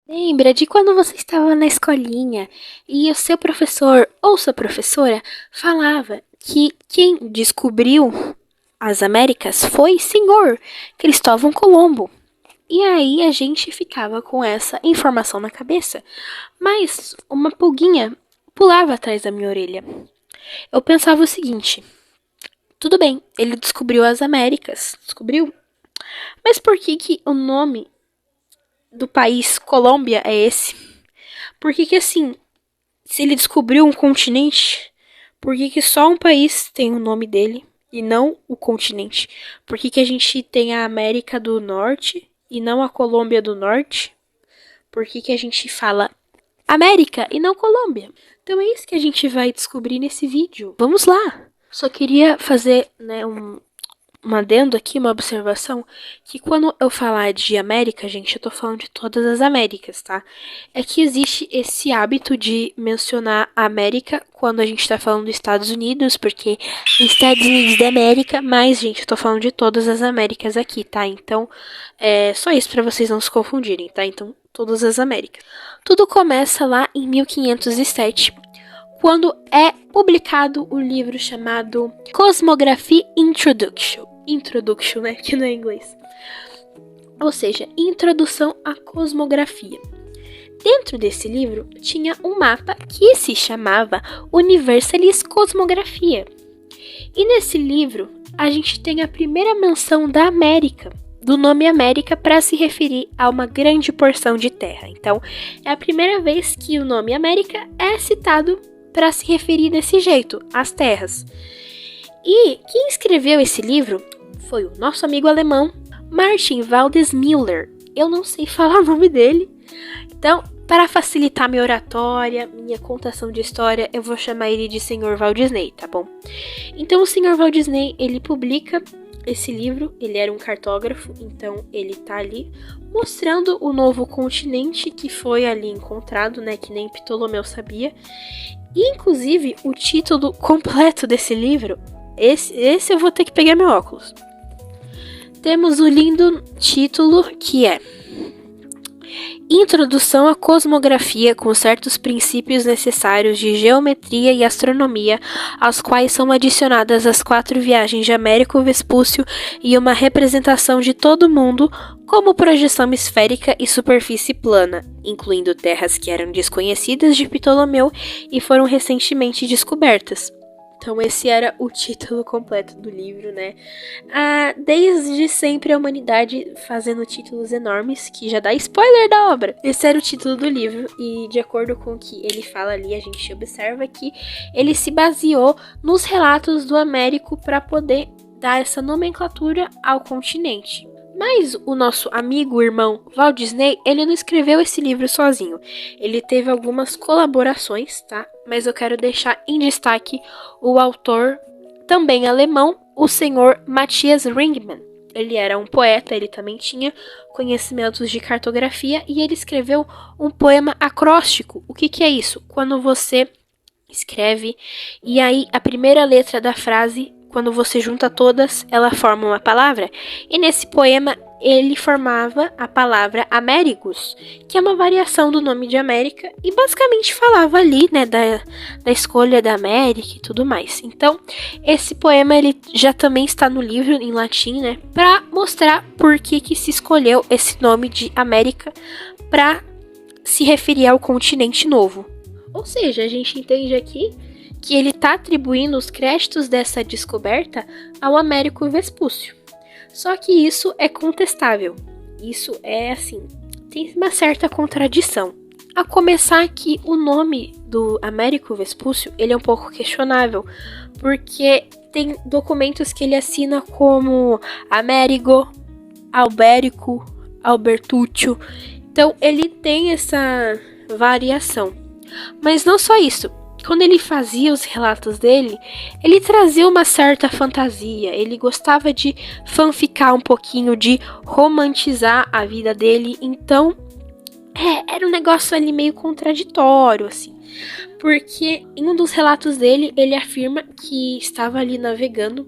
Lembra de quando você estava na escolinha e o seu professor ou sua professora falava que quem descobriu as Américas foi Senhor Cristóvão Colombo? E aí a gente ficava com essa informação na cabeça, mas uma pulguinha pulava atrás da minha orelha. Eu pensava o seguinte: tudo bem, ele descobriu as Américas, descobriu? Mas por que que o nome do país Colômbia é esse? Por que que assim, se ele descobriu um continente, por que que só um país tem o nome dele e não o continente? Por que que a gente tem a América do Norte e não a Colômbia do Norte? Por que que a gente fala América e não Colômbia? Então é isso que a gente vai descobrir nesse vídeo. Vamos lá! Só queria fazer, um adendo aqui, uma observação, que quando eu falar de América, gente, eu tô falando de todas as Américas, tá? É que existe esse hábito de mencionar a América quando a gente tá falando dos Estados Unidos, porque Estados Unidos da América, mas, gente, eu tô falando de todas as Américas aqui, tá? Então, é só isso pra vocês não se confundirem, tá? Então, todas as Américas. Tudo começa lá em 1507, quando é publicado o livro chamado Cosmography Introduction, né? Que não é inglês. Ou seja, Introdução à Cosmografia. Dentro desse livro tinha um mapa que se chamava Universalis Cosmographia. E nesse livro a gente tem a primeira menção da América, do nome América, para se referir a uma grande porção de terra. Então, é a primeira vez que o nome América é citado para se referir desse jeito, às terras. E quem escreveu esse livro foi o nosso amigo alemão Martin Waldesmüller. Eu não sei falar o nome dele, então, para facilitar minha oratória, minha contação de história, eu vou chamar ele de Sr. Walt Disney, tá bom? Então, o Sr. Walt Disney, ele publica esse livro, ele era um cartógrafo, então ele tá ali mostrando o novo continente que foi ali encontrado, né, que nem Ptolomeu sabia. E, inclusive, o título completo desse livro, esse eu vou ter que pegar meu óculos. Temos o lindo título que é Introdução à Cosmografia com certos princípios necessários de geometria e astronomia, aos quais são adicionadas as 4 viagens de Américo Vespúcio e uma representação de todo o mundo como projeção esférica e superfície plana, incluindo terras que eram desconhecidas de Ptolomeu e foram recentemente descobertas. Então esse era o título completo do livro, né? Desde sempre a humanidade fazendo títulos enormes, que já dá spoiler da obra. Esse era o título do livro e de acordo com o que ele fala ali, a gente observa que ele se baseou nos relatos do Américo para poder dar essa nomenclatura ao continente. Mas o nosso amigo, irmão Walt Disney, ele não escreveu esse livro sozinho. Ele teve algumas colaborações, tá? Mas eu quero deixar em destaque o autor, também alemão, o senhor Matthias Ringmann. Ele era um poeta, ele também tinha conhecimentos de cartografia e ele escreveu um poema acróstico. O que é isso? Quando você escreve e aí a primeira letra da frase, quando você junta todas, ela forma uma palavra. E nesse poema, ele formava a palavra Américos, que é uma variação do nome de América, e basicamente falava ali, né, da escolha da América e tudo mais. Então, esse poema, ele já também está no livro, em latim, né, para mostrar por que se escolheu esse nome de América para se referir ao continente novo. Ou seja, a gente entende aqui que ele está atribuindo os créditos dessa descoberta ao Américo Vespúcio. Só que isso é contestável. Isso é assim, tem uma certa contradição. A começar que o nome do Américo Vespúcio, ele é um pouco questionável, porque tem documentos que ele assina como Américo, Albérico, Albertúcio. Então ele tem essa variação. Mas não só isso. Quando ele fazia os relatos dele, ele trazia uma certa fantasia, ele gostava de fanficar um pouquinho, de romantizar a vida dele, então Era um negócio ali meio contraditório, assim. Porque em um dos relatos dele, ele afirma que estava ali navegando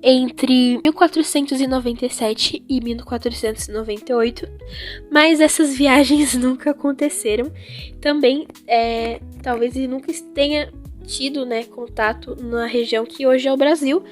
entre 1497 e 1498, mas essas viagens nunca aconteceram. Também, talvez ele nunca tenha tido, né, contato na região que hoje é o Brasil,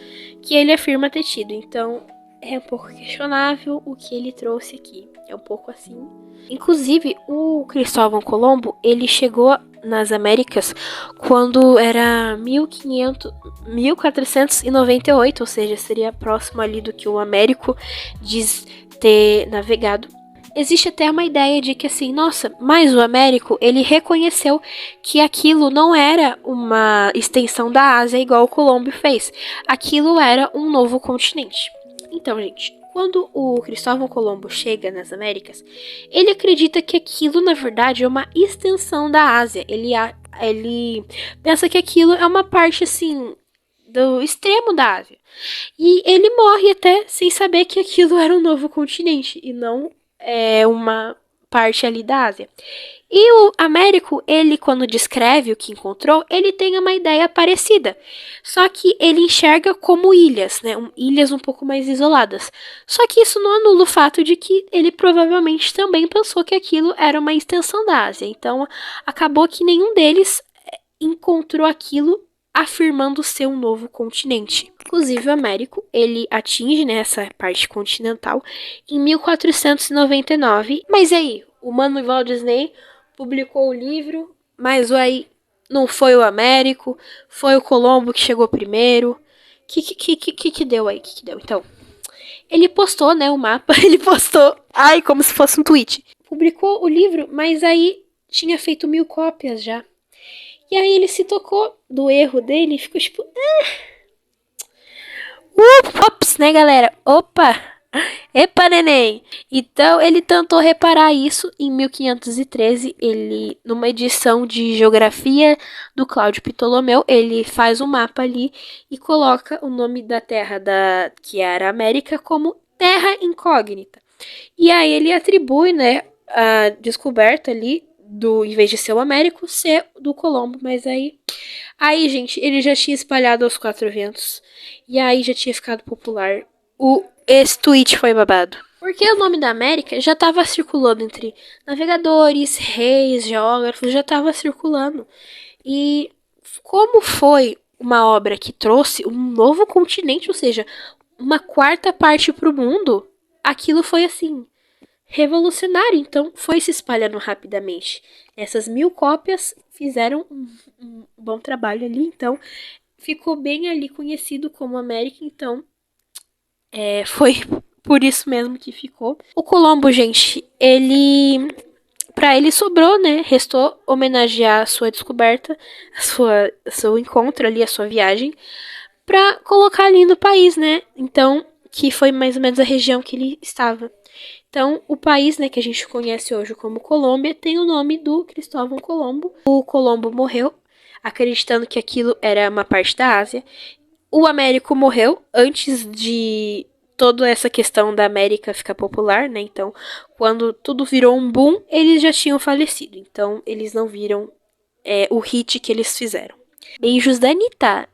que ele afirma ter tido. Então, é um pouco questionável o que ele trouxe aqui. É um pouco assim. Inclusive, o Cristóvão Colombo, ele chegou nas Américas quando era 1498, ou seja, seria próximo ali do que o Américo diz ter navegado. Existe até uma ideia de que assim, nossa, mas o Américo, ele reconheceu que aquilo não era uma extensão da Ásia igual o Colombo fez. Aquilo era um novo continente. Então, gente, quando o Cristóvão Colombo chega nas Américas, ele acredita que aquilo, na verdade, é uma extensão da Ásia. Ele pensa que aquilo é uma parte, assim, do extremo da Ásia. E ele morre até sem saber que aquilo era um novo continente e não uma parte ali da Ásia. E o Américo, ele quando descreve o que encontrou, ele tem uma ideia parecida. Só que ele enxerga como ilhas, né? Ilhas um pouco mais isoladas. Só que isso não anula o fato de que ele provavelmente também pensou que aquilo era uma extensão da Ásia. Então, acabou que nenhum deles encontrou aquilo afirmando ser um novo continente. Inclusive, o Américo, ele atinge, né, essa parte continental em 1499. Mas aí, o Mano Walt Disney publicou o livro, mas aí não foi o Américo, foi o Colombo que chegou primeiro. Que deu aí? Que deu? Então, ele postou, né, o mapa, ele postou, como se fosse um tweet. Publicou o livro, mas aí tinha feito 1000 cópias já. E aí ele se tocou do erro dele e ficou tipo... Ops, né, galera? Opa! Epa, neném! Então, ele tentou reparar isso em 1513. Ele, numa edição de geografia do Cláudio Ptolomeu, ele faz um mapa ali e coloca o nome da terra que era América como Terra Incógnita. E aí ele atribui, né, a descoberta ali em vez de ser o Américo, ser do Colombo, mas aí, gente, ele já tinha espalhado aos 4 ventos, e aí já tinha ficado popular. Esse tweet foi babado. Porque o nome da América já estava circulando entre navegadores, reis, geógrafos, já estava circulando. E como foi uma obra que trouxe um novo continente, ou seja, uma quarta parte para o mundo, aquilo foi assim... revolucionário, então foi se espalhando rapidamente. Essas 1000 cópias fizeram um bom trabalho ali, então ficou bem ali conhecido como América, então foi por isso mesmo que ficou. O Colombo, gente, pra ele sobrou, né? Restou homenagear a sua descoberta, seu encontro ali, a sua viagem, pra colocar ali no país, né? Então, que foi mais ou menos a região que ele estava. Então, o país, né, que a gente conhece hoje como Colômbia, tem o nome do Cristóvão Colombo. O Colombo morreu acreditando que aquilo era uma parte da Ásia. O Américo morreu antes de toda essa questão da América ficar popular, né? Então, quando tudo virou um boom, eles já tinham falecido. Então, eles não viram o hit que eles fizeram. Beijos da Anitta.